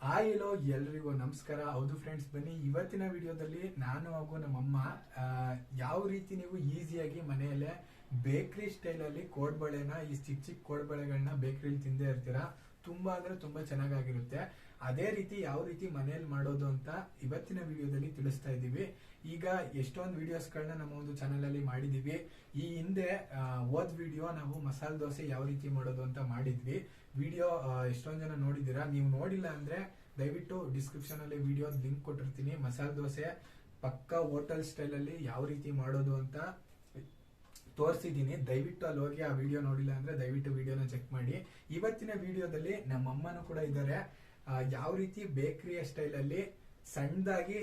Hi ಎಲ್ರಿಗೂ ನಮಸ್ಕಾರ. ಹೌದು ಫ್ರೆಂಡ್ಸ್, ಬನ್ನಿ ಇವತ್ತಿನ ವಿಡಿಯೋದಲ್ಲಿ ನಾನು ಹಾಗೂ ನಮ್ಮಮ್ಮ ಯಾವ ರೀತಿ ನೀವು ಈಸಿಯಾಗಿ ಮನೆಯಲ್ಲೇ ಬೇಕರಿ ಸ್ಟೈಲಲ್ಲಿ ಕೋಡ್ಬಳೆನ ಈ ಚಿಕ್ಕ ಕೋಡ್ಬಳೆಗಳನ್ನ ಬೇಕರಿಲಿ ತಿಂದೇ ಇರ್ತೀರಾ. ತುಂಬಾ ಅಂದ್ರೆ ತುಂಬಾ ಚೆನ್ನಾಗಿರುತ್ತೆ. ಅದೇ ರೀತಿ ಯಾವ ರೀತಿ ಮನೆಯಲ್ಲಿ ಮಾಡೋದು ಅಂತ ಇವತ್ತಿನ ವಿಡಿಯೋದಲ್ಲಿ ತಿಳಿಸ್ತಾ ಇದ್ದೀವಿ. ಈಗ ಎಷ್ಟೊಂದು ವಿಡಿಯೋಸ್ಗಳನ್ನ ನಮ್ಮ ಒಂದು ಚಾನೆಲ್ ಅಲ್ಲಿ ಮಾಡಿದೀವಿ. ಈ ಹಿಂದೆ ಓದ್ ವಿಡಿಯೋ ನಾವು ಮಸಾಲೆ ದೋಸೆ ಯಾವ ರೀತಿ ಮಾಡೋದು ಅಂತ ಮಾಡಿದ್ವಿ. ವಿಡಿಯೋ ಎಷ್ಟೊಂದು ಜನ ನೋಡಿದ್ದೀರಾ. ನೀವು ನೋಡಿಲ್ಲ ಅಂದ್ರೆ ದಯವಿಟ್ಟು ಡಿಸ್ಕ್ರಿಪ್ಷನ್ ಅಲ್ಲಿ ವಿಡಿಯೋ ಲಿಂಕ್ ಕೊಟ್ಟಿರ್ತೀನಿ. ಮಸಾಲೆ ದೋಸೆ ಪಕ್ಕಾ ಹೋಟೆಲ್ ಸ್ಟೈಲ್ ಅಲ್ಲಿ ಯಾವ ರೀತಿ ಮಾಡೋದು ಅಂತ ತೋರಿಸಿದೀನಿ. ದಯವಿಟ್ಟು ಅಲ್ಲಿ ಹೋಗಿ ಆ ವಿಡಿಯೋ ನೋಡಿಲ್ಲ ಅಂದ್ರೆ ದಯವಿಟ್ಟು ವಿಡಿಯೋನ ಚೆಕ್ ಮಾಡಿ. ಇವತ್ತಿನ ವಿಡಿಯೋದಲ್ಲಿ ನಮ್ಮ ಅಮ್ಮನೂ ಕೂಡ ಇದ್ದಾರೆ. ಯಾವ ರೀತಿ ಬೇಕರಿಯ ಸ್ಟೈಲ್ ಅಲ್ಲಿ ಸಣ್ಣದಾಗಿ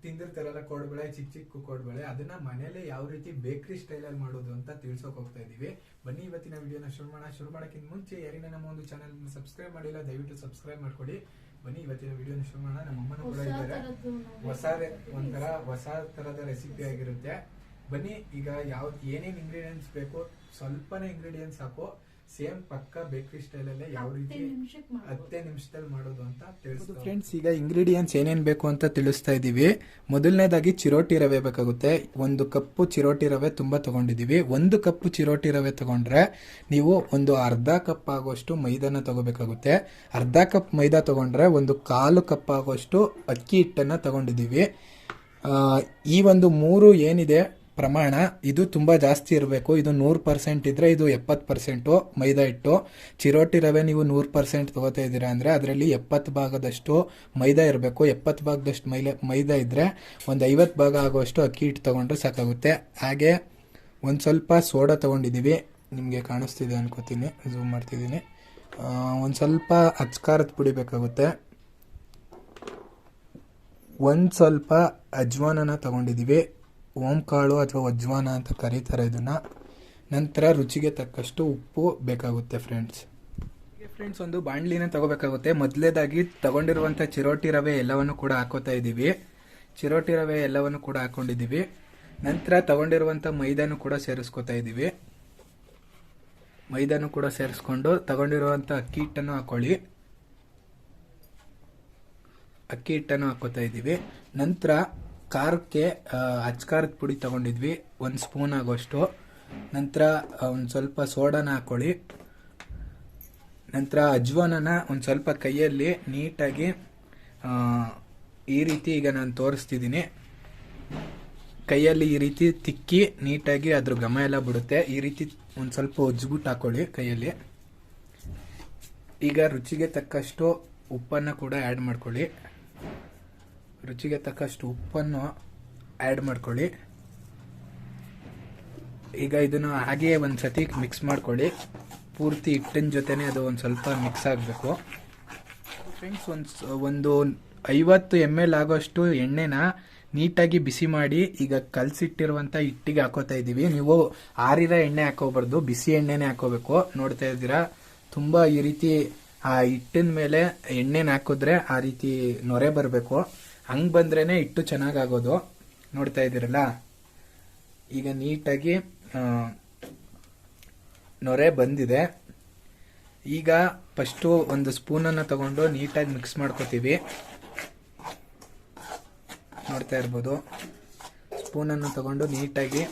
ತಿಂದಿರ್ತಾರಲ್ಲ ಕೋಡ್ಬಳೆ, ಚಿಕ್ಕ ಕೋಡ್ಬಳೆ, ಅದನ್ನ ಮನೇಲೆ ಯಾವ ರೀತಿ ಬೇಕರಿ ಸ್ಟೈಲ್ ಅಲ್ಲಿ ಮಾಡೋದು ಅಂತ ತಿಳ್ಸೋಕ್ ಹೋಗ್ತಾ ಇದೀವಿ. ಬನ್ನಿ ಇವತ್ತಿನ ವಿಡಿಯೋನ ಶುರು ಮಾಡಕ್ಕಿಂತ ಮುಂಚೆ ಯಾರಿನ ನಮ್ಮ ಒಂದು ಚಾನೆಲ್ ಸಬ್ಸ್ಕ್ರೈಬ್ ಮಾಡಿಲ್ಲ ದಯವಿಟ್ಟು ಸಬ್ಸ್ಕ್ರೈಬ್ ಮಾಡ್ಕೊಡಿ. ಬನ್ನಿ ಇವತ್ತಿನ ವಿಡಿಯೋನ ಶುರು ಮಾಡೋಣ. ನಮ್ಮ ಅಮ್ಮನೂ ಕೂಡ ಇದ್ದಾರೆ. ಒಂಥರ ಹೊಸ ತರದ ರೆಸಿಪಿ ಆಗಿರುತ್ತೆ. ಬನ್ನಿ ಈಗ ಏನೇನ್ ಇಂಗ್ರೀಡಿಯೆಂಟ್ಸ್ ಬೇಕು ಸ್ವಲ್ಪನೇ ಇಂಗ್ರೀಡಿಯೆಂಟ್ಸ್ ಹಾಕು. ಸೇಮ್ ಪಕ್ಕ ಬೇಕರಿ ಸ್ಟೈಲ್ ಅಲ್ಲೇ ಯಾವ ರೀತಿ 10 ನಿಮಿಷದಲ್ಲಿ ಮಾಡೋದು ಅಂತ ತಿಳಿಸ್ತೀವಿ ಫ್ರೆಂಡ್ಸ್. ಈಗ ಇಂಗ್ರೀಡಿಯೆಂಟ್ಸ್ ಏನೇನ್ ಬೇಕು ಅಂತ ತಿಳಿಸ್ತಾ ಇದೀವಿ. ಮೊದಲನೇದಾಗಿ ಚಿರೋಟಿ ರವೆ ಬೇಕಾಗುತ್ತೆ. 1 ಕಪ್ಪು ಚಿರೋಟಿ ರವೆ ತುಂಬಾ ತಗೊಂಡಿದೀವಿ. 1 ಕಪ್ಪು ಚಿರೋಟಿ ರವೆ ತಗೊಂಡ್ರೆ ನೀವು ಒಂದು ಅರ್ಧ ಕಪ್ ಆಗುವಷ್ಟು ಮೈದಾನ ತಗೋಬೇಕಾಗುತ್ತೆ. ಅರ್ಧ ಕಪ್ ಮೈದಾ ತಗೊಂಡ್ರೆ 1/4 ಕಪ್ ಆಗುವಷ್ಟು ಅಕ್ಕಿ ಹಿಟ್ಟನ್ನ ತಗೊಂಡಿದೀವಿ. ಈ ಒಂದು 3 ಏನಿದೆ ಪ್ರಮಾಣ, ಇದು ತುಂಬಾ ಜಾಸ್ತಿ ಇರಬೇಕು. ಇದು 100% ಇದ್ರೆ ಇದು 70% ಮೈದಾ ಹಿಟ್ಟು. ಚಿರೋಟಿ ರವೆ ನೀವು 100% ತಗೋತಾ ಇದ್ದೀರಾ ಅಂದ್ರೆ ಅದರಲ್ಲಿ 70 ಭಾಗದಷ್ಟು ಮೈದಾ ಇರಬೇಕು. 70 ಭಾಗದಷ್ಟು ಮೈದಾ ಇದ್ರೆ ಒಂದು 50 ಭಾಗ ಆಗುವಷ್ಟು ಅಕ್ಕಿ ಹಿಟ್ಟು ತಗೊಂಡ್ರೆ ಸಾಕಾಗುತ್ತೆ. ಹಾಗೆ ಒಂದು ಸ್ವಲ್ಪ ಸೋಡಾ ತಗೊಂಡಿದ್ದೀವಿ. ನಿಮಗೆ ಕಾಣಿಸ್ತಿದೆ ಅನ್ಕೋತೀನಿ, ಝೂಮ್ ಮಾಡ್ತಿದ್ದೀನಿ. ಒಂದು ಸ್ವಲ್ಪ ಅಚ್ಕಾರದ ಪುಡಿ ಬೇಕಾಗುತ್ತೆ. ಒಂದು ಸ್ವಲ್ಪ ಅಜ್ವಾನನ ತಗೊಂಡಿದ್ದೀವಿ. ಓಂಕಾಳು ಅಥವಾ ಅಜ್ವಾನ ಅಂತ ಕರೀತಾರೆ ಇದನ್ನ. ನಂತರ ರುಚಿಗೆ ತಕ್ಕಷ್ಟು ಉಪ್ಪು ಬೇಕಾಗುತ್ತೆ ಫ್ರೆಂಡ್ಸ್. ಒಂದು ಬಾಣಲಿನ ತಗೋಬೇಕಾಗುತ್ತೆ. ಮೊದಲೇದಾಗಿ ತಗೊಂಡಿರುವಂಥ ಚಿರೋಟಿ ರವೆ ಎಲ್ಲವನ್ನು ಕೂಡ ಹಾಕೋತಾ ಇದ್ದೀವಿ. ಚಿರೋಟಿ ರವೆ ಎಲ್ಲವನ್ನು ಕೂಡ ಹಾಕೊಂಡಿದ್ದೀವಿ. ನಂತರ ತಗೊಂಡಿರುವಂಥ ಮೈದಾನು ಕೂಡ ಸೇರಿಸ್ಕೊತಾ ಇದ್ದೀವಿ. ಮೈದಾನು ಕೂಡ ಸೇರಿಸ್ಕೊಂಡು ತಗೊಂಡಿರುವಂಥ ಅಕ್ಕಿ ಹಿಟ್ಟನ್ನು ಹಾಕೊಳ್ಳಿ. ಅಕ್ಕಿ ಹಿಟ್ಟನ್ನು ಹಾಕೋತಾ ಇದ್ದೀವಿ. ನಂತರ ಖಾರಕ್ಕೆ ಅಚ್ಕಾರದ ಪುಡಿ ತಗೊಂಡಿದ್ವಿ 1 ಸ್ಪೂನ್ ಆಗೋಷ್ಟು. ನಂತರ ಒಂದು ಸ್ವಲ್ಪ ಸೋಡಾನ ಹಾಕೊಳ್ಳಿ. ನಂತರ ಅಜ್ವಾನನ ಒಂದು ಸ್ವಲ್ಪ ಕೈಯಲ್ಲಿ ನೀಟಾಗಿ ಈ ರೀತಿ ಈಗ ನಾನು ತೋರಿಸ್ತಿದ್ದೀನಿ. ಕೈಯಲ್ಲಿ ಈ ರೀತಿ ತಿಕ್ಕಿ ನೀಟಾಗಿ ಅದ್ರ ಘಮ ಎಲ್ಲ ಬಿಡುತ್ತೆ. ಈ ರೀತಿ ಒಂದು ಸ್ವಲ್ಪ ಉಜ್ಜಿಬಿಟ್ಟು ಹಾಕೊಳ್ಳಿ ಕೈಯಲ್ಲಿ. ಈಗ ರುಚಿಗೆ ತಕ್ಕಷ್ಟು ಉಪ್ಪನ್ನು ಕೂಡ ಆ್ಯಡ್ ಮಾಡ್ಕೊಳ್ಳಿ. ರುಚಿಗೆ ತಕ್ಕಷ್ಟು ಉಪ್ಪನ್ನು ಆ್ಯಡ್ ಮಾಡ್ಕೊಳ್ಳಿ. ಈಗ ಇದನ್ನು ಹಾಗೆಯೇ ಒಂದು ಸತಿ ಮಿಕ್ಸ್ ಮಾಡ್ಕೊಳ್ಳಿ. ಪೂರ್ತಿ ಹಿಟ್ಟಿನ ಜೊತೆನೆ ಅದು ಒಂದು ಸ್ವಲ್ಪ ಮಿಕ್ಸ್ ಆಗಬೇಕು ಫ್ರೆಂಡ್ಸ್. ಒಂದು 50 ml ಆಗೋಷ್ಟು ಎಣ್ಣೆನ ನೀಟಾಗಿ ಬಿಸಿ ಮಾಡಿ ಈಗ ಕಲಸಿಟ್ಟಿರುವಂಥ ಹಿಟ್ಟಿಗೆ ಹಾಕೋತಾ ಇದ್ದೀವಿ. ನೀವು ಆರಿರೋ ಎಣ್ಣೆ ಹಾಕೋಬಾರ್ದು, ಬಿಸಿ ಎಣ್ಣೆನೇ ಹಾಕೋಬೇಕು. ನೋಡ್ತಾ ಇದ್ದೀರಾ, ತುಂಬ ಈ ರೀತಿ ಆ ಹಿಟ್ಟಿನ ಮೇಲೆ ಎಣ್ಣೆನ ಹಾಕಿದ್ರೆ ಆ ರೀತಿ ನೊರೆ ಬರಬೇಕು. ಹಂಗೆ ಬಂದ್ರೇನೆ ಹಿಟ್ಟು ಚೆನ್ನಾಗಾಗೋದು. ನೋಡ್ತಾ ಇದ್ದೀರಲ್ಲ, ಈಗ ನೀಟಾಗಿ ನೊರೆ ಬಂದಿದೆ. ಈಗ ಫಸ್ಟು ಒಂದು ಸ್ಪೂನನ್ನು ತಗೊಂಡು ನೀಟಾಗಿ ಮಿಕ್ಸ್ ಮಾಡ್ಕೋತೀವಿ. ನೋಡ್ತಾ ಇರ್ಬೋದು, ಸ್ಪೂನನ್ನು ತಗೊಂಡು ನೀಟಾಗಿ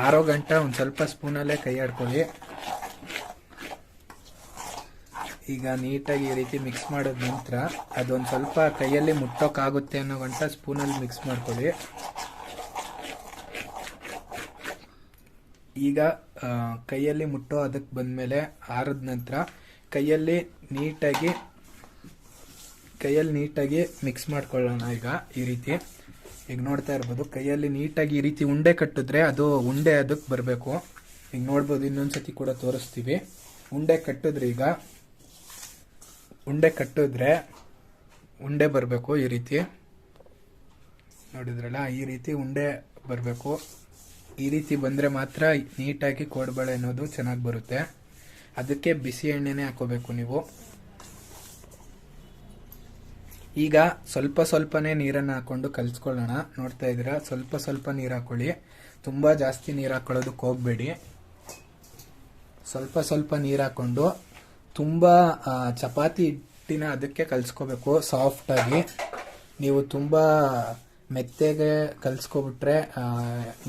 ಆರೋ ಗಂಟೆ ಒಂದು ಸ್ವಲ್ಪ ಸ್ಪೂನಲ್ಲೇ ಕೈ ಆಡ್ಕೊಳ್ಳಿ. ಈಗ ನೀಟಾಗಿ ಈ ರೀತಿ ಮಿಕ್ಸ್ ಮಾಡಿದ ನಂತರ ಅದೊಂದು ಸ್ವಲ್ಪ ಕೈಯಲ್ಲಿ ಮುಟ್ಟೋಕ್ಕಾಗುತ್ತೆ ಅನ್ನೋ ಗಂಟ ಸ್ಪೂನಲ್ಲಿ ಮಿಕ್ಸ್ ಮಾಡ್ಕೊಳ್ಳಿ. ಈಗ ಕೈಯಲ್ಲಿ ಮುಟ್ಟೋ ಅದಕ್ಕೆ ಬಂದಮೇಲೆ ಆರಿದ ನಂತರ ಕೈಯಲ್ಲಿ ನೀಟಾಗಿ ಮಿಕ್ಸ್ ಮಾಡ್ಕೊಳ್ಳೋಣ. ಈಗ ಈ ರೀತಿ ಈಗ ನೋಡ್ತಾ ಇರ್ಬೋದು, ಕೈಯಲ್ಲಿ ನೀಟಾಗಿ ಈ ರೀತಿ ಉಂಡೆ ಕಟ್ಟಿದ್ರೆ ಅದು ಉಂಡೆ ಅದಕ್ಕೆ ಬರಬೇಕು. ಈಗ ನೋಡ್ಬೋದು, ಇನ್ನೊಂದ್ಸತಿ ಕೂಡ ತೋರಿಸ್ತೀವಿ. ಉಂಡೆ ಕಟ್ಟಿದ್ರೆ ಉಂಡೆ ಬರಬೇಕು. ಈ ರೀತಿ ನೋಡಿದ್ರಲ್ಲ, ಈ ರೀತಿ ಉಂಡೆ ಬರಬೇಕು. ಈ ರೀತಿ ಬಂದರೆ ಮಾತ್ರ ನೀಟಾಗಿ ಕೋಡ್ಬಳೆ ಅನ್ನೋದು ಚೆನ್ನಾಗಿ ಬರುತ್ತೆ. ಅದಕ್ಕೆ ಬಿಸಿ ಎಣ್ಣೆನೇ ಹಾಕೋಬೇಕು ನೀವು. ಈಗ ಸ್ವಲ್ಪನೇ ನೀರನ್ನು ಹಾಕೊಂಡು ಕಲಿಸ್ಕೊಳ್ಳೋಣ. ನೋಡ್ತಾ ಇದ್ದೀರಾ, ಸ್ವಲ್ಪ ನೀರು ಹಾಕೊಳ್ಳಿ. ತುಂಬ ಜಾಸ್ತಿ ನೀರು ಹಾಕೊಳ್ಳೋದಕ್ಕೆ ಹೋಗಬೇಡಿ. ಸ್ವಲ್ಪ ನೀರು ಹಾಕೊಂಡು ತುಂಬ ಚಪಾತಿ ಹಿಟ್ಟಿನ ಅದಕ್ಕೆ ಕಲಿಸ್ಕೋಬೇಕು ಸಾಫ್ಟಾಗಿ. ನೀವು ತುಂಬ ಮೆತ್ತಗೆ ಕಲಿಸ್ಕೊಬಿಟ್ರೆ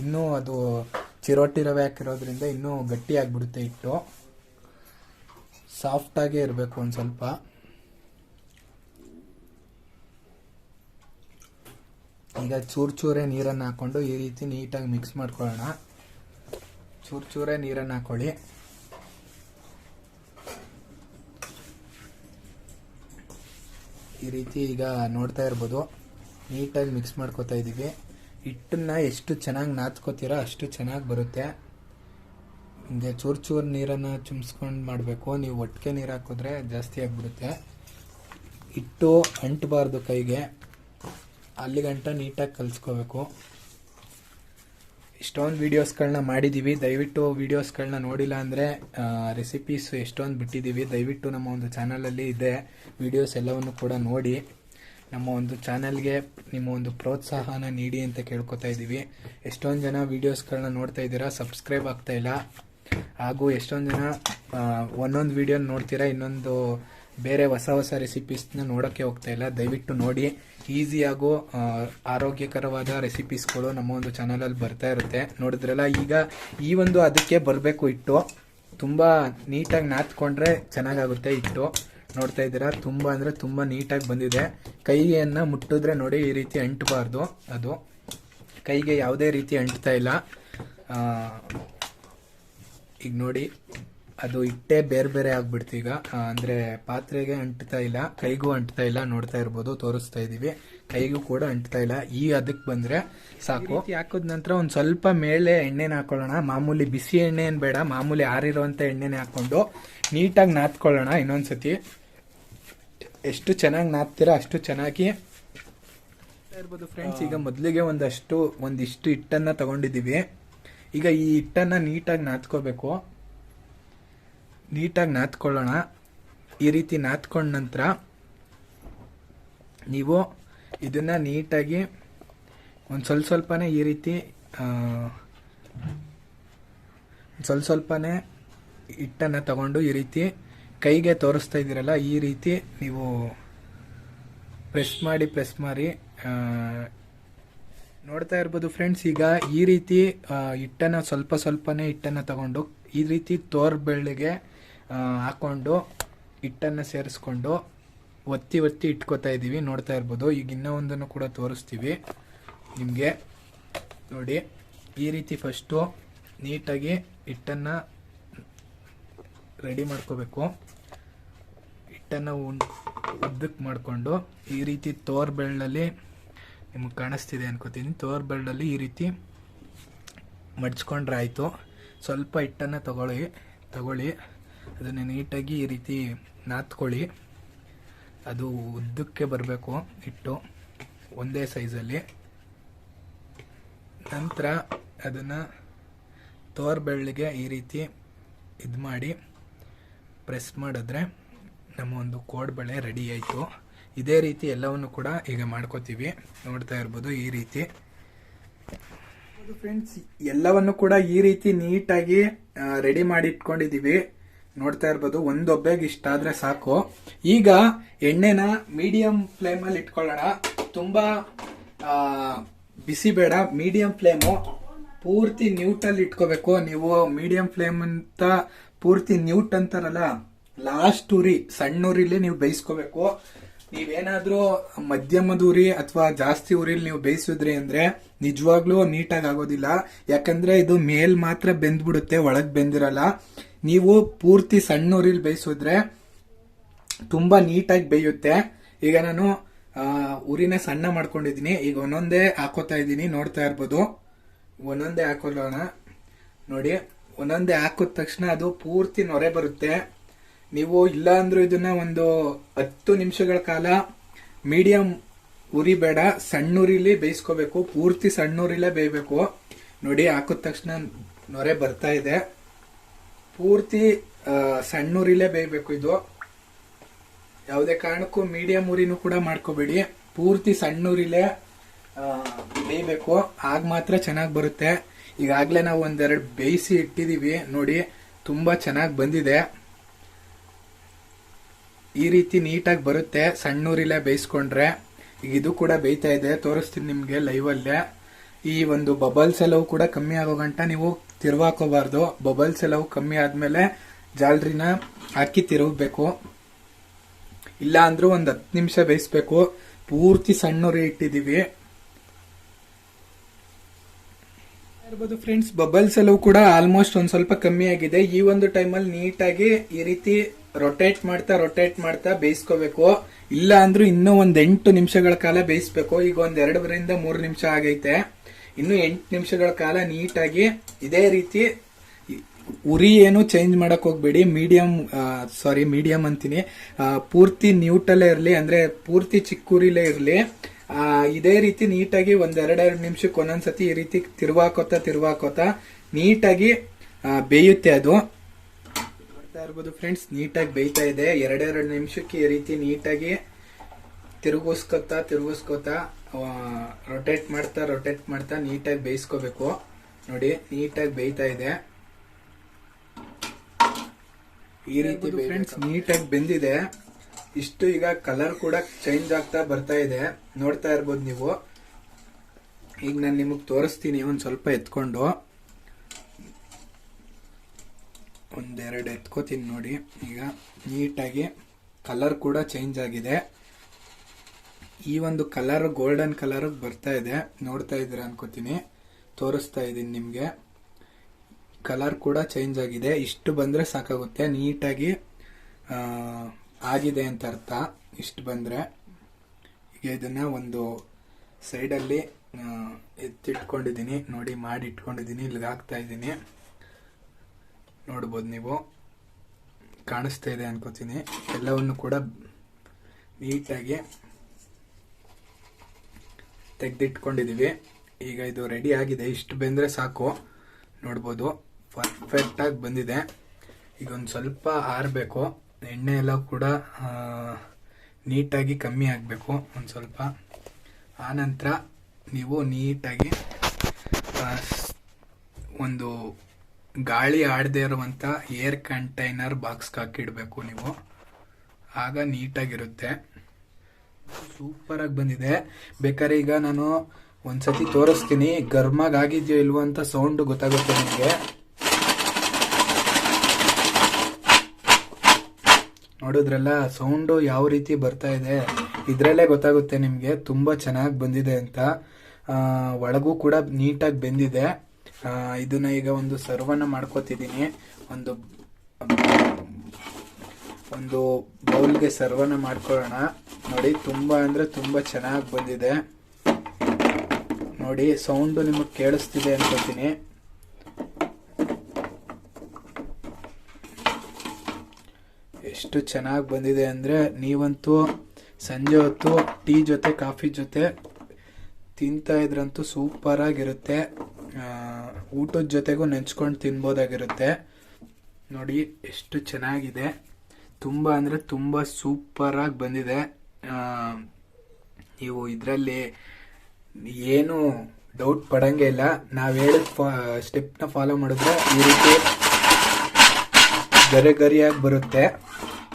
ಇನ್ನೂ ಅದು ಚಿರೋಟಿ ರವೆ ಹಾಕಿರೋದ್ರಿಂದ ಇನ್ನೂ ಗಟ್ಟಿಯಾಗಿಬಿಡುತ್ತೆ ಹಿಟ್ಟು. ಸಾಫ್ಟಾಗೇ ಇರಬೇಕು ಒಂದು ಸ್ವಲ್ಪ. ಈಗ ಚೂರೇ ನೀರನ್ನು ಹಾಕ್ಕೊಂಡು ಈ ರೀತಿ ನೀಟಾಗಿ ಮಿಕ್ಸ್ ಮಾಡ್ಕೊಳ್ಳೋಣ. ಚೂರೇ ನೀರನ್ನು ಹಾಕೊಳ್ಳಿ. ಈ ರೀತಿ ಈಗ ನೋಡ್ತಾ ಇರ್ಬೋದು ನೀಟಾಗಿ ಮಿಕ್ಸ್ ಮಾಡ್ಕೊತಾ ಇದ್ದೀವಿ. ಹಿಟ್ಟನ್ನ ಎಷ್ಟು ಚೆನ್ನಾಗಿ ನಾದ್ಕೋತೀರಾ ಅಷ್ಟು ಚೆನ್ನಾಗಿ ಬರುತ್ತೆ. ಹಿಂಗೆ ಚೂರು ನೀರನ್ನು ಚುಮ್ಸ್ಕೊಂಡು ಮಾಡಬೇಕು. ನೀವು ಒಟ್ಟಿಗೆ ನೀರು ಹಾಕಿದ್ರೆ ಜಾಸ್ತಿ ಆಗಿಬಿಡುತ್ತೆ. ಹಿಟ್ಟು ಅಂಟಬಾರ್ದು ಕೈಗೆ, ಅಲ್ಲಿಗಂಟ ನೀಟಾಗಿ ಕಲಿಸ್ಕೋಬೇಕು. ಇಷ್ಟೊಂದು ವೀಡಿಯೋಸ್ಗಳನ್ನ ಮಾಡಿದ್ದೀವಿ. ದಯವಿಟ್ಟು ವೀಡಿಯೋಸ್ಗಳನ್ನ ನೋಡಿಲ್ಲ ಅಂದರೆ ರೆಸಿಪೀಸ್ ಎಷ್ಟೊಂದು ಬಿಟ್ಟಿದ್ದೀವಿ. ದಯವಿಟ್ಟು ನಮ್ಮ ಒಂದು ಚಾನಲಲ್ಲಿ ಇದೆ ವೀಡಿಯೋಸ್ ಎಲ್ಲವನ್ನು ಕೂಡ ನೋಡಿ ನಮ್ಮ ಒಂದು ಚಾನಲ್ಗೆ ನಿಮ್ಮ ಒಂದು ಪ್ರೋತ್ಸಾಹನ ನೀಡಿ ಅಂತ ಕೇಳ್ಕೊತಾ ಇದ್ದೀವಿ. ಎಷ್ಟೊಂದು ಜನ ವೀಡಿಯೋಸ್ಗಳನ್ನ ನೋಡ್ತಾ ಇದ್ದೀರಾ, ಸಬ್ಸ್ಕ್ರೈಬ್ ಆಗ್ತಾ ಇಲ್ಲ. ಹಾಗೂ ಎಷ್ಟೊಂದು ಜನ ಒಂದೊಂದು ವೀಡಿಯೋ ನೋಡ್ತೀರಾ, ಇನ್ನೊಂದು ಬೇರೆ ಹೊಸ ರೆಸಿಪೀಸ್ನ ನೋಡೋಕ್ಕೆ ಹೋಗ್ತಾ ಇಲ್ಲ. ದಯವಿಟ್ಟು ನೋಡಿ. ಈಸಿಯಾಗೂ ಆರೋಗ್ಯಕರವಾದ ರೆಸಿಪೀಸ್ಗಳು ನಮ್ಮ ಒಂದು ಚಾನಲಲ್ಲಿ ಬರ್ತಾ ಇರುತ್ತೆ. ನೋಡಿದ್ರಲ್ಲ, ಈಗ ಈ ಒಂದು ಅದಕ್ಕೆ ಬರಬೇಕು ಹಿಟ್ಟು. ತುಂಬ ನೀಟಾಗಿ ನಾದ್ಕೊಂಡ್ರೆ ಚೆನ್ನಾಗಾಗುತ್ತೆ ಹಿಟ್ಟು. ನೋಡ್ತಾ ಇದ್ದೀರಾ, ತುಂಬ ಅಂದರೆ ತುಂಬ ನೀಟಾಗಿ ಬಂದಿದೆ. ಕೈಯನ್ನು ಮುಟ್ಟಿದ್ರೆ ನೋಡಿ ಈ ರೀತಿ ಅಂಟಬಾರ್ದು. ಅದು ಕೈಗೆ ಯಾವುದೇ ರೀತಿ ಅಂಟ್ತಾ ಇಲ್ಲ. ಈಗ ನೋಡಿ, ಅದು ಹಿಟ್ಟೆ ಬೇರೆ ಆಗ್ಬಿಡ್ತು. ಈಗ ಅಂದರೆ ಪಾತ್ರೆಗೆ ಅಂಟ್ತಾ ಇಲ್ಲ, ಕೈಗೂ ಅಂಟ್ತಾ ಇಲ್ಲ. ನೋಡ್ತಾ ಇರ್ಬೋದು, ತೋರಿಸ್ತಾ ಇದ್ದೀವಿ. ಕೈಗೂ ಕೂಡ ಅಂಟ್ತಾ ಇಲ್ಲ. ಈ ಅದಕ್ಕೆ ಬಂದರೆ ಸಾಕು. ಹಾಕಿದ ನಂತರ ಒಂದು ಸ್ವಲ್ಪ ಮೇಲೆ ಎಣ್ಣೆನ ಹಾಕೊಳ್ಳೋಣ. ಮಾಮೂಲಿ ಬಿಸಿ ಎಣ್ಣೆ ಏನು ಬೇಡ, ಮಾಮೂಲಿ ಆರಿರುವಂಥ ಎಣ್ಣೆನೇ ಹಾಕ್ಕೊಂಡು ನೀಟಾಗಿ ನಾದ್ಕೊಳ್ಳೋಣ. ಇನ್ನೊಂದ್ಸತಿ ಎಷ್ಟು ಚೆನ್ನಾಗಿ ನಾದ್ತೀರಾ ಅಷ್ಟು ಚೆನ್ನಾಗಿ ಇರ್ಬೋದು ಫ್ರೆಂಡ್ಸ್. ಈಗ ಮೊದಲಿಗೆ ಒಂದಿಷ್ಟು ಹಿಟ್ಟನ್ನು ತಗೊಂಡಿದ್ದೀವಿ. ಈಗ ಈ ಹಿಟ್ಟನ್ನು ನೀಟಾಗಿ ನಾದ್ಕೋಬೇಕು. ನೀಟಾಗಿ ನಾದ್ಕೊಳ್ಳೋಣ. ಈ ರೀತಿ ನಾದ್ಕೊಂಡ ನಂತರ ನೀವು ಇದನ್ನು ನೀಟಾಗಿ ಒಂದು ಸ್ವಲ್ಪನೇ ಈ ರೀತಿ ಸ್ವಲ್ಪನೇ ಹಿಟ್ಟನ್ನು ತಗೊಂಡು ಈ ರೀತಿ ಕೈಗೆ ತೋರಿಸ್ತಾ ಇದ್ದೀರಲ್ಲ, ಈ ರೀತಿ ನೀವು ಪ್ರೆಸ್ ಮಾಡಿ ನೋಡ್ತಾ ಇರ್ಬೋದು ಫ್ರೆಂಡ್ಸ್. ಈಗ ಈ ರೀತಿ ಹಿಟ್ಟನ್ನು ಸ್ವಲ್ಪನೇ ಹಿಟ್ಟನ್ನು ತಗೊಂಡು ಈ ರೀತಿ ತೋರ್ಬೆಳ್ಳಿಗೆ ಹಾಕೊಂಡು ಹಿಟ್ಟನ್ನು ಸೇರಿಸ್ಕೊಂಡು ಒತ್ತಿ ಇಟ್ಕೋತಾ ಇದ್ದೀವಿ. ನೋಡ್ತಾ ಇರ್ಬೋದು. ಈಗ ಇನ್ನೂ ಒಂದನ್ನು ಕೂಡ ತೋರಿಸ್ತೀವಿ ನಿಮಗೆ. ನೋಡಿ, ಈ ರೀತಿ ಫಸ್ಟು ನೀಟಾಗಿ ಹಿಟ್ಟನ್ನು ರೆಡಿ ಮಾಡ್ಕೋಬೇಕು. ಹಿಟ್ಟನ್ನು ಉದ್ದಕ್ಕೆ ಮಾಡಿಕೊಂಡು ಈ ರೀತಿ ತೋರ್ಬೆಳ್ಳಲ್ಲಿ, ನಿಮಗೆ ಕಾಣಿಸ್ತಿದೆ ಅನ್ಕೋತೀನಿ, ತೋರ್ಬೆಳ್ಳಲ್ಲಿ ಈ ರೀತಿ ಮಡ್ಚ್ಕೊಂಡ್ರೆ ಆಯಿತು. ಸ್ವಲ್ಪ ಹಿಟ್ಟನ್ನು ತಗೊಳ್ಳಿ ಅದನ್ನು ನೀಟಾಗಿ ಈ ರೀತಿ ನಾದ್ಕೊಳ್ಳಿ. ಅದು ಉದ್ದಕ್ಕೆ ಬರಬೇಕು ಹಿಟ್ಟು, ಒಂದೇ ಸೈಜಲ್ಲಿ. ನಂತರ ಅದನ್ನು ತೋರ್ಬೆಳ್ಳಿಗೆ ಈ ರೀತಿ ಇದು ಮಾಡಿ ಪ್ರೆಸ್ ಮಾಡಿದ್ರೆ ನಮ್ಮ ಒಂದು ಕೋಡ್ಬಳೆ ರೆಡಿ ಆಯಿತು. ಇದೇ ರೀತಿ ಎಲ್ಲವನ್ನು ಕೂಡ ಈಗ ಮಾಡ್ಕೋತೀವಿ. ನೋಡ್ತಾ ಇರ್ಬೋದು ಈ ರೀತಿ ಫ್ರೆಂಡ್ಸ್. ಎಲ್ಲವನ್ನು ಕೂಡ ಈ ರೀತಿ ನೀಟಾಗಿ ರೆಡಿ ಮಾಡಿ ಇಟ್ಕೊಂಡಿದ್ದೀವಿ. ನೋಡ್ತಾ ಇರ್ಬೋದು. ಒಂದು ಒಬ್ಬೆಗೆ ಇಷ್ಟ ಆದ್ರೆ ಸಾಕು. ಈಗ ಎಣ್ಣೆನ ಮೀಡಿಯಂ ಫ್ಲೇಮಲ್ಲಿ ಇಟ್ಕೊಳ್ಳೋಣ. ತುಂಬಾ ಬಿಸಿ ಬೇಡ, ಮೀಡಿಯಂ ಫ್ಲೇಮು. ಪೂರ್ತಿ ನ್ಯೂಟಲ್ಲಿ ಇಟ್ಕೋಬೇಕು. ನೀವು ಮೀಡಿಯಂ ಫ್ಲೇಮ್ ಅಂತ ಪೂರ್ತಿ ನ್ಯೂಟ್ ಅಂತಾರಲ್ಲ, ಲಾಸ್ಟ್ ಉರಿ, ಸಣ್ಣ ಉರಿಲಿ ನೀವು ಬೇಯಿಸ್ಕೋಬೇಕು. ನೀವೇನಾದ್ರೂ ಮಧ್ಯಮದ ಉರಿ ಅಥವಾ ಜಾಸ್ತಿ ಉರಿಲಿ ನೀವು ಬೇಯಿಸಿದ್ರಿ ಅಂದ್ರೆ ನಿಜವಾಗ್ಲೂ ನೀಟಾಗಿ ಆಗೋದಿಲ್ಲ. ಯಾಕಂದ್ರೆ ಇದು ಮೇಲ್ ಮಾತ್ರ ಬೆಂದ್ಬಿಡುತ್ತೆ, ಒಳಗ್ ಬೆಂದಿರಲ್ಲ. ನೀವು ಪೂರ್ತಿ ಸಣ್ಣ ಉರಿಲಿ ಬೇಯಿಸಿದ್ರೆ ತುಂಬಾ ನೀಟಾಗಿ ಬೇಯುತ್ತೆ. ಈಗ ನಾನು ಉರಿನ ಸಣ್ಣ ಮಾಡ್ಕೊಂಡಿದ್ದೀನಿ. ಈಗ ಒಂದೊಂದೇ ಹಾಕೋತಾ ಇದ್ದೀನಿ. ನೋಡ್ತಾ ಇರ್ಬೋದು. ಒಂದೊಂದೇ ಹಾಕೊಳ್ಳೋಣ. ನೋಡಿ, ಒಂದೊಂದೇ ಹಾಕಿದ ತಕ್ಷಣ ಅದು ಪೂರ್ತಿ ನೊರೆ ಬರುತ್ತೆ. ನೀವು ಇಲ್ಲ ಅಂದ್ರೂ ಇದನ್ನ ಒಂದು 10 ನಿಮಿಷಗಳ ಕಾಲ ಮೀಡಿಯಂ ಉರಿ ಬೇಡ, ಸಣ್ಣ ಉರಿಲಿ ಬೇಯಿಸ್ಕೋಬೇಕು. ಪೂರ್ತಿ ಸಣ್ಣ ಉರಿಲೇ ಬೇಯಬೇಕು. ನೋಡಿ, ಹಾಕಿದ ತಕ್ಷಣ ನೊರೆ ಬರ್ತಾ ಇದೆ. ಪೂರ್ತಿ ಸಣ್ಣ ಉರಿಲೇ ಬೇಯಬೇಕು ಇದು. ಯಾವುದೇ ಕಾರಣಕ್ಕೂ ಮೀಡಿಯಂ ಉರಿನೂ ಕೂಡ ಮಾಡ್ಕೋಬೇಡಿ. ಪೂರ್ತಿ ಸಣ್ಣ ಉರಿಲೇ ಬೇಯಬೇಕು. ಆಗ ಮಾತ್ರ ಚೆನ್ನಾಗಿ ಬರುತ್ತೆ. ಈಗಾಗಲೇ ನಾವು ಒಂದೆರಡು ಬೇಯಿಸಿ ಇಟ್ಟಿದೀವಿ. ನೋಡಿ, ತುಂಬಾ ಚೆನ್ನಾಗಿ ಬಂದಿದೆ. ಈ ರೀತಿ ನೀಟಾಗಿ ಬರುತ್ತೆ ಸಣ್ಣೂರಿಲೆ ಬೇಯಿಸ್ಕೊಂಡ್ರೆ. ಈಗ ಇದು ಕೂಡ ಬೇಯ್ತಾ ಇದೆ, ತೋರಿಸ್ತೀನಿ ನಿಮ್ಗೆ ಲೈವ್ ಅಲ್ಲೇ. ಈ ಒಂದು ಬಬಲ್ಸ್ ಎಲ್ಲವೂ ಕೂಡ ಕಮ್ಮಿ ಆಗೋ ಗಂಟ ನೀವು ತಿರ್ವಾಕೋಬಾರ್ದು. ಬಬಲ್ಸ್ ಎಲ್ಲವೂ ಕಮ್ಮಿ ಆದ್ಮೇಲೆ ಜಾಲ್ರಿನ ಹಾಕಿ ತಿರುಗಬೇಕು. ಇಲ್ಲ ಅಂದ್ರೂ ಒಂದ್ 10 ನಿಮಿಷ ಬೇಯಿಸ್ಬೇಕು. ಪೂರ್ತಿ ಸಣ್ಣೂರಿ ಇಟ್ಟಿದೀವಿ ಇರ್ಬೋದು ಫ್ರೆಂಡ್ಸ್. ಬಬಲ್ಸ್ ಎಲ್ಲವೂ ಕೂಡ ಆಲ್ಮೋಸ್ಟ್ ಒಂದ್ ಸ್ವಲ್ಪ ಕಮ್ಮಿ ಆಗಿದೆ. ಈ ಒಂದು ಟೈಮಲ್ಲಿ ನೀಟಾಗಿ ಈ ರೀತಿ ರೊಟೇಟ್ ಮಾಡ್ತಾ ಬೇಯಿಸ್ಕೋಬೇಕು. ಇಲ್ಲ ಅಂದ್ರೂ ಇನ್ನೂ ಒಂದ್ 8 ನಿಮಿಷಗಳ ಕಾಲ ಬೇಯಿಸ್ಬೇಕು. ಈಗ ಒಂದ್ 2ರಿಂದ 3 ನಿಮಿಷ ಆಗೈತೆ. ಇನ್ನು 8 ನಿಮಿಷಗಳ ಕಾಲ ನೀಟಾಗಿ ಇದೇ ರೀತಿ ಉರಿ ಏನು ಚೇಂಜ್ ಮಾಡಕ್ ಹೋಗ್ಬೇಡಿ. ಮೀಡಿಯಂ ಅಂತೀನಿ, ಪೂರ್ತಿ ನ್ಯೂಟ್ರಲ್ಲೇ ಇರ್ಲಿ, ಅಂದ್ರೆ ಪೂರ್ತಿ ಚಿಕ್ಕ ಉರಿಲೇ ಇರ್ಲಿ. ಇದೇ ರೀತಿ ನೀಟಾಗಿ ಒಂದ್ 2 ನಿಮಿಷಕ್ಕೆ ಒಂದೊಂದ್ಸತಿ ಈ ರೀತಿ ತಿರ್ವಾಕೋತಾ ನೀಟಾಗಿ ಬೇಯುತ್ತೆ. ಅದು ನೋಡ್ತಾ ಇರ್ಬೋದು ಫ್ರೆಂಡ್ಸ್, ನೀಟಾಗಿ ಬೇಯ್ತಾ ಇದೆ. 2 ನಿಮಿಷಕ್ಕೆ ಈ ರೀತಿ ನೀಟಾಗಿ ತಿರುಗಿಸ್ಕೋತಾ ರೊಟೇಟ್ ಮಾಡ್ತಾ ನೀಟಾಗಿ ಬೇಯಿಸ್ಕೋಬೇಕು. ನೋಡಿ, ನೀಟಾಗಿ ಬೇಯ್ತಾ ಇದೆ. ಈ ರೀತಿ ಫ್ರೆಂಡ್ಸ್ ನೀಟಾಗಿ ಬೆಂದಿದೆ. ಇಷ್ಟು ಈಗ ಕಲರ್ ಕೂಡ ಚೇಂಜ್ ಆಗ್ತಾ ಬರ್ತಾ ಇದೆ, ನೋಡ್ತಾ ಇರ್ಬೋದು ನೀವು. ಈಗ ನಾನು ನಿಮಗ್ ತೋರಿಸ್ತೀನಿ. ಒಂದ್ ಸ್ವಲ್ಪ ಎತ್ಕೊಂಡು ಒಂದೆರಡು ಎತ್ಕೋತೀನಿ ನೋಡಿ. ಈಗ ನೀಟಾಗಿ ಕಲರ್ ಕೂಡ ಚೇಂಜ್ ಆಗಿದೆ. ಈ ಒಂದು ಕಲರ್ ಗೋಲ್ಡನ್ ಕಲರ್ ಬರ್ತಾ ಇದೆ, ನೋಡ್ತಾ ಇದ್ದೀರಾ ಅನ್ಕೋತೀನಿ. ತೋರಿಸ್ತಾ ಇದ್ದೀನಿ ನಿಮ್ಗೆ. ಕಲರ್ ಕೂಡ ಚೇಂಜ್ ಆಗಿದೆ. ಇಷ್ಟು ಬಂದ್ರೆ ಸಾಕಾಗುತ್ತೆ, ನೀಟಾಗಿ ಆಗಿದೆ ಅಂತ ಅರ್ಥ. ಇಷ್ಟು ಬಂದ್ರೆ ಈಗ ಇದನ್ನ ಒಂದು ಸೈಡಲ್ಲಿ ಎತ್ತಿಟ್ಕೊಂಡಿದ್ದೀನಿ ನೋಡಿ, ಮಾಡಿ ಇಟ್ಕೊಂಡಿದ್ದೀನಿ. ಇಲ್ಲಿಗೆ ಹಾಕ್ತಾ ಇದ್ದೀನಿ, ನೋಡ್ಬೋದು ನೀವು. ಕಾಣಿಸ್ತಾ ಇದೆ ಅನ್ಕೋತೀನಿ. ಎಲ್ಲವನ್ನು ಕೂಡ ನೀಟಾಗಿ ತೆಗೆದಿಟ್ಕೊಂಡಿದೀವಿ. ಈಗ ಇದು ರೆಡಿ ಆಗಿದೆ. ಇಷ್ಟು ಬೆಂದ್ರೆ ಸಾಕು, ನೋಡ್ಬೋದು ಪರ್ಫೆಕ್ಟ್ ಆಗಿ ಬಂದಿದೆ. ಈಗ ಒಂದು ಸ್ವಲ್ಪ ಆರಬೇಕು. ಎಣ್ಣೆ ಎಲ್ಲ ಕೂಡ ನೀಟಾಗಿ ಕಮ್ಮಿ ಆಗಬೇಕು ಒಂದು ಸ್ವಲ್ಪ. ಆನಂತರ ನೀವು ನೀಟಾಗಿ ಒಂದು ಗಾಳಿ ಆಡದೇ ಇರುವಂಥ ಏರ್ ಕಂಟೈನರ್ ಬಾಕ್ಸ್ಗೆ ಹಾಕಿಡಬೇಕು ನೀವು. ಆಗ ನೀಟಾಗಿರುತ್ತೆ. ಸೂಪರಾಗಿ ಬಂದಿದೆ. ಬೇಕಾದ್ರೆ ಈಗ ನಾನು ಒಂದ್ಸತಿ ತೋರಿಸ್ತೀನಿ, ಗರ್ಮಾಗ್ ಆಗಿದೆಯೋ ಇಲ್ವೋ ಅಂತ ಸೌಂಡ್ ಗೊತ್ತಾಗುತ್ತೆ ನಿಮಗೆ. ನೋಡಿದ್ರಲ್ಲ ಸೌಂಡು ಯಾವ ರೀತಿ ಬರ್ತಾ ಇದೆ, ಇದ್ರಲ್ಲೇ ಗೊತ್ತಾಗುತ್ತೆ ನಿಮಗೆ ತುಂಬಾ ಚೆನ್ನಾಗಿ ಬಂದಿದೆ ಅಂತ. ಒಳಗೂ ಕೂಡ ನೀಟಾಗಿ ಬೆಂದಿದೆ. ಇದನ್ನ ಈಗ ಒಂದು ಸರ್ವನ್ನ ಮಾಡ್ಕೋತಿದ್ದೀನಿ. ಒಂದು ಬೌಲ್ಗೆ ಸರ್ವನ್ನ ಮಾಡ್ಕೊಳ್ಳೋಣ. ನೋಡಿ, ತುಂಬಾ ಅಂದ್ರೆ ತುಂಬಾ ಚೆನ್ನಾಗಿ ಬಂದಿದೆ. ನೋಡಿ, ಸೌಂಡ್ ನಿಮಗೆ ಕೇಳಿಸ್ತಿದೆ ಅನ್ಕೋತೀನಿ. ಎಷ್ಟು ಚೆನ್ನಾಗಿ ಬಂದಿದೆ ಅಂದ್ರೆ ನೀವಂತೂ ಸಂಜೆ ಹೊತ್ತು ಟೀ ಜೊತೆ ಕಾಫಿ ಜೊತೆ ತಿಂತಾ ಇದ್ರಂತೂ ಸೂಪರ್ ಆಗಿರುತ್ತೆ. ಊಟದ ಜೊತೆಗೂ ನೆಂಚ್ಕೊಂಡು ತಿನ್ಬೋದಾಗಿರುತ್ತೆ. ನೋಡಿ ಎಷ್ಟು ಚೆನ್ನಾಗಿದೆ. ತುಂಬಾ ಅಂದ್ರೆ ತುಂಬಾ ಸೂಪರ್ ಆಗಿ ಬಂದಿದೆ. ನೀವು ಇದರಲ್ಲಿ ಏನು ಡೌಟ್ ಪಡಂಗೆ ಇಲ್ಲ. ನಾವು ಹೇಳಿದ ಸ್ಟೆಪ್ನ ಫಾಲೋ ಮಾಡಿದ್ರೆ ಈ ರೀತಿ ಗರಿಯಾಗಿ ಬರುತ್ತೆ.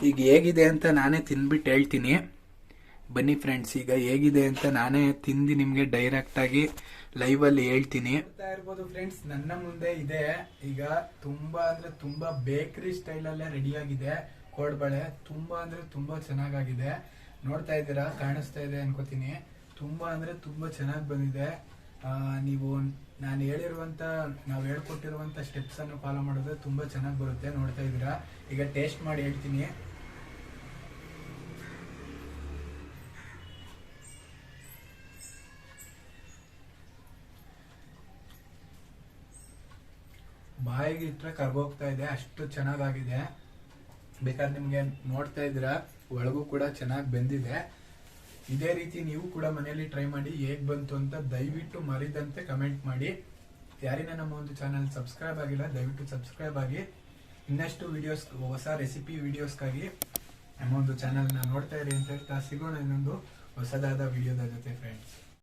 ಈಗ ಹೇಗಿದೆ ಅಂತ ನಾನೇ ತಿಂದ್ಬಿಟ್ಟು ಹೇಳ್ತೀನಿ. ಬನ್ನಿ ಫ್ರೆಂಡ್ಸ್, ಈಗ ಹೇಗಿದೆ ಅಂತ ನಾನೇ ತಿಂದು ನಿಮ್ಗೆ ಡೈರೆಕ್ಟ್ ಆಗಿ ಲೈವ್ ಅಲ್ಲಿ ಹೇಳ್ತೀನಿ. ಇರ್ಬೋದು ಫ್ರೆಂಡ್ಸ್, ನನ್ನ ಮುಂದೆ ಇದೆ. ಈಗ ತುಂಬಾ ಅಂದ್ರೆ ತುಂಬಾ ಬೇಕರಿ ಸ್ಟೈಲ್ ಅಲ್ಲೇ ರೆಡಿ ಆಗಿದೆ ಕೋಡ್ಬಳೆ. ತುಂಬಾ ಅಂದ್ರೆ ತುಂಬಾ ಚೆನ್ನಾಗಿದೆ. ನೋಡ್ತಾ ಇದ್ದೀರಾ, ಕಾಣಿಸ್ತಾ ಇದೆ ಅನ್ಕೋತೀನಿ. ತುಂಬಾ ಅಂದ್ರೆ ತುಂಬಾ ಚೆನ್ನಾಗಿ ಬಂದಿದೆ. ನೀವು ನಾನು ನಾವು ಹೇಳ್ಕೊಟ್ಟಿರುವಂತ ಸ್ಟೆಪ್ಸ್ ಅನ್ನು ಫಾಲೋ ಮಾಡಿದ್ರೆ ತುಂಬಾ ಚೆನ್ನಾಗಿ ಬರುತ್ತೆ. ನೋಡ್ತಾ ಇದ್ದೀರಾ, ಈಗ ಟೇಸ್ಟ್ ಮಾಡಿ ಹೇಳ್ತೀನಿ. ಬಾಯಿಗೆ ಇಟ್ಟರೆ ಕರ್ಗೋಗ್ತಾ ಇದೆ, ಅಷ್ಟು ಚೆನ್ನಾಗಿದೆ. ಬೇಕಾದ್ರೆ ನಿಮ್ಗೆ ನೋಡ್ತಾ ಇದ್ದೀರಾ, ಒಳಗೂ ಕೂಡ ಚೆನ್ನಾಗಿ ಬೆಂದಿದೆ. ಇದೇ ರೀತಿ ನೀವು ಕೂಡ ಮನೆಯಲ್ಲಿ ಟ್ರೈ ಮಾಡಿ. ಹೇಗ್ ಬಂತು ಅಂತ ದಯವಿಟ್ಟು ಮರಿದಂತೆ ಕಮೆಂಟ್ ಮಾಡಿ. ಯಾರಿನ ನಮ್ಮ ಒಂದು ಚಾನಲ್ ಸಬ್ಸ್ಕ್ರೈಬ್ ಆಗಿಲ್ಲ, ದಯವಿಟ್ಟು ಸಬ್ಸ್ಕ್ರೈಬ್ ಆಗಿ. ಇನ್ನಷ್ಟು ವಿಡಿಯೋಸ್, ಹೊಸ ರೆಸಿಪಿ ವಿಡಿಯೋಸ್ಗಾಗಿ ನಮ್ಮ ಒಂದು ಚಾನಲ್ನ ನೋಡ್ತಾ ಇರಿ ಅಂತ ಹೇಳ್ತಾ ಸಿಗೋಣ ಇನ್ನೊಂದು ಹೊಸದಾದ ವಿಡಿಯೋದ ಜೊತೆ ಫ್ರೆಂಡ್ಸ್.